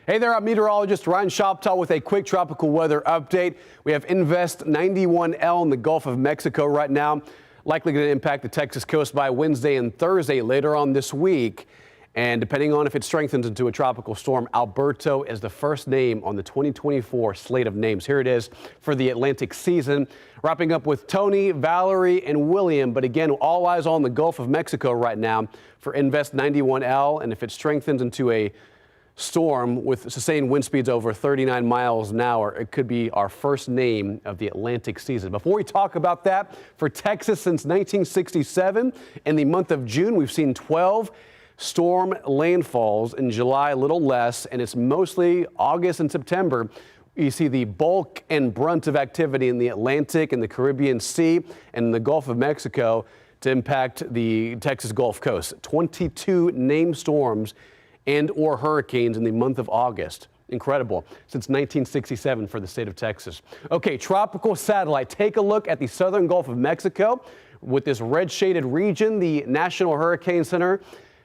Hey there, I'm meteorologist Ryan Shoptaw with a quick tropical weather update. We have Invest 91L in the Gulf of Mexico right now, likely going to impact the Texas coast by Wednesday and Thursday later on this week. And depending on if it strengthens into a tropical storm, Alberto is the first name on the 2024 slate of names. Here it is for the Atlantic season, wrapping up with Tony, Valerie, and William. But again, all eyes on the Gulf of Mexico right now for Invest 91L. And if it strengthens into a storm with sustained wind speeds over 39 miles an hour, it could be our first name of the Atlantic season. Before we talk about that, for Texas since 1967, in the month of June, we've seen 12 storm landfalls. In July, a little less, and it's mostly August and September. You see the bulk and brunt of activity in the Atlantic and the Caribbean Sea and the Gulf of Mexico to impact the Texas Gulf Coast. 22 named storms and or hurricanes in the month of August. Incredible. Since 1967 for the state of Texas. Okay, tropical satellite. Take a look at the southern Gulf of Mexico. With this red shaded region, the National Hurricane Center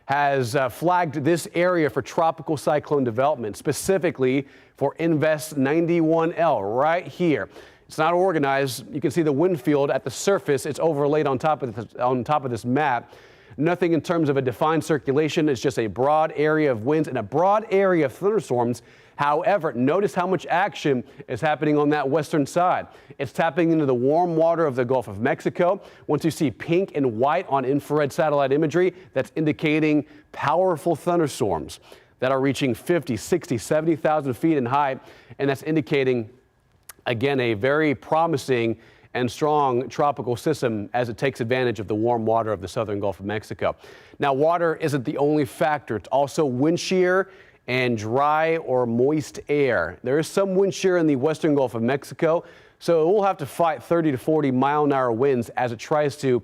has flagged this area for tropical cyclone development, specifically for Invest 91L right here. It's not organized. You can see the wind field at the surface. It's overlaid on top of this map. Nothing in terms of a defined circulation. It's just a broad area of winds and a broad area of thunderstorms. However, notice how much action is happening on that western side. It's tapping into the warm water of the Gulf of Mexico. Once you see pink and white on infrared satellite imagery, that's indicating powerful thunderstorms that are reaching 50, 60, 70,000 feet in height. And that's indicating, again, a very promising and strong tropical system as it takes advantage of the warm water of the southern Gulf of Mexico. Now, water isn't the only factor. It's also wind shear and dry or moist air. There is some wind shear in the western Gulf of Mexico, so it will have to fight 30 to 40 mile-an-hour winds as it tries to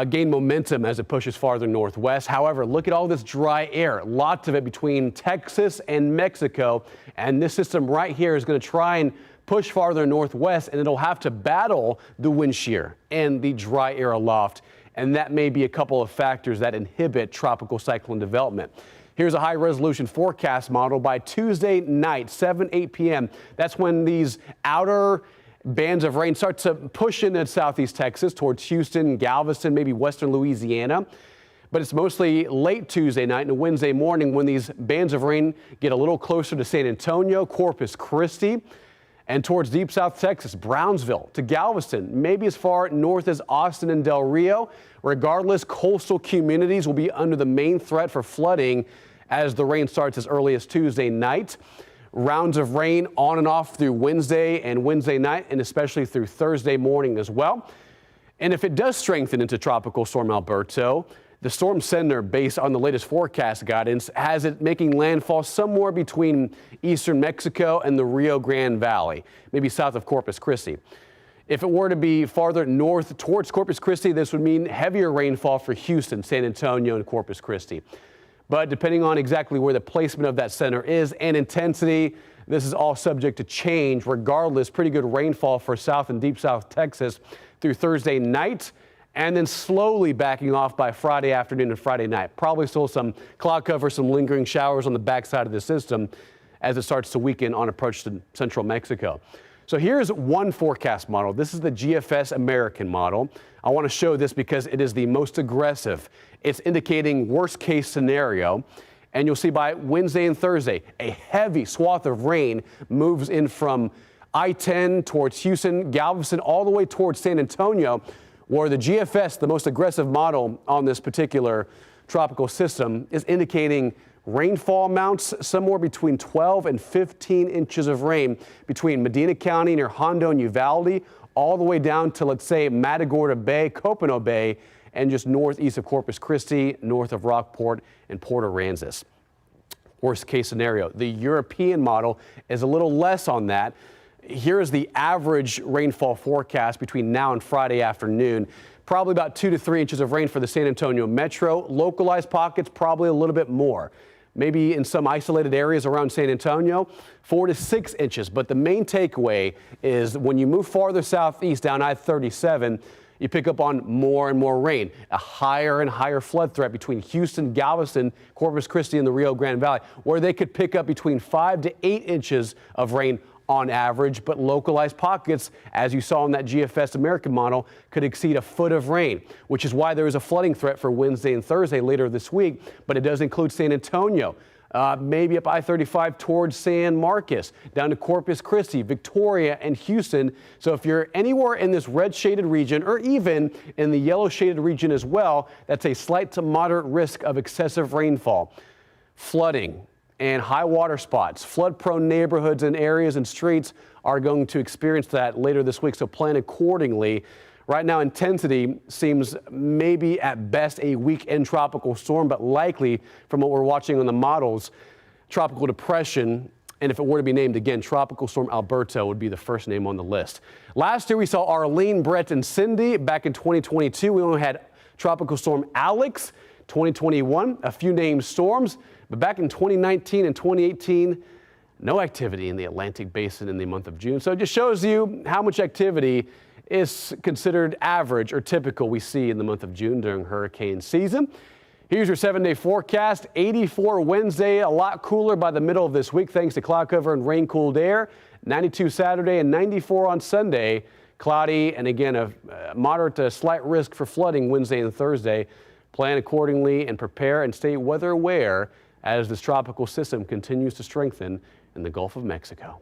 gain momentum as it pushes farther northwest. However, look at all this dry air, lots of it between Texas and Mexico, and this system right here is going to try and push farther northwest, and it'll have to battle the wind shear and the dry air aloft, and that may be a couple of factors that inhibit tropical cyclone development. Here's a high-resolution forecast model by Tuesday night, 8 p.m. That's when these outer bands of rain start to push into southeast Texas towards Houston, Galveston, maybe western Louisiana. But it's mostly late Tuesday night and Wednesday morning when these bands of rain get a little closer to San Antonio, Corpus Christi, and towards deep South Texas, Brownsville to Galveston, maybe as far north as Austin and Del Rio. Regardless, coastal communities will be under the main threat for flooding as the rain starts as early as Tuesday night. Rounds of rain on and off through Wednesday and Wednesday night, and especially through Thursday morning as well. And if it does strengthen into Tropical Storm Alberto, the storm center, based on the latest forecast guidance, has it making landfall somewhere between eastern Mexico and the Rio Grande Valley, maybe south of Corpus Christi. If it were to be farther north towards Corpus Christi, this would mean heavier rainfall for Houston, San Antonio, and Corpus Christi. But depending on exactly where the placement of that center is and intensity, this is all subject to change. Regardless, pretty good rainfall for South and Deep South Texas through Thursday night, and then slowly backing off by Friday afternoon and Friday night. Probably still some cloud cover, some lingering showers on the backside of the system as it starts to weaken on approach to central Mexico. So here's one forecast model. This is the GFS American model. I want to show this because it is the most aggressive. It's indicating worst case scenario. And you'll see by Wednesday and Thursday, a heavy swath of rain moves in from I-10 towards Houston, Galveston, all the way towards San Antonio, where the GFS, the most aggressive model on this particular tropical system, is indicating rainfall amounts somewhere between 12 and 15 inches of rain between Medina County near Hondo and Uvalde, all the way down to, let's say, Matagorda Bay, Copano Bay, and just northeast of Corpus Christi, north of Rockport and Port Aransas. Worst case scenario. The European model is a little less on that. Here is the average rainfall forecast between now and Friday afternoon. Probably about 2 to 3 inches of rain for the San Antonio metro. Localized pockets, probably a little bit more. Maybe in some isolated areas around San Antonio, 4 to 6 inches. But the main takeaway is when you move farther southeast down I-37, you pick up on more and more rain, a higher and higher flood threat between Houston, Galveston, Corpus Christi, and the Rio Grande Valley, where they could pick up between 5 to 8 inches of rain on average, but localized pockets, as you saw in that GFS American model, could exceed a foot of rain, which is why there is a flooding threat for Wednesday and Thursday later this week, but it does include San Antonio. Maybe up I-35 towards San Marcos, down to Corpus Christi, Victoria, and Houston. So if you're anywhere in this red shaded region, or even in the yellow shaded region as well, that's a slight to moderate risk of excessive rainfall, flooding, and high water spots. Flood-prone neighborhoods and areas and streets are going to experience that later this week, so plan accordingly. Right now, intensity seems maybe at best a weekend tropical storm, but likely, from what we're watching on the models, tropical depression. And if it were to be named again, Tropical Storm Alberto would be the first name on the list. Last year, we saw Arlene, Brett, and Cindy. Back in 2022, we only had Tropical Storm Alex. 2021, a few named storms. But back in 2019 and 2018, no activity in the Atlantic Basin in the month of June. So it just shows you how much activity is considered average or typical we see in the month of June during hurricane season. Here's your 7-day forecast. 84 Wednesday, a lot cooler by the middle of this week thanks to cloud cover and rain-cooled air. 92 Saturday and 94 on Sunday. Cloudy and again a moderate to slight risk for flooding Wednesday and Thursday. Plan accordingly and prepare and stay weather aware as this tropical system continues to strengthen in the Gulf of Mexico.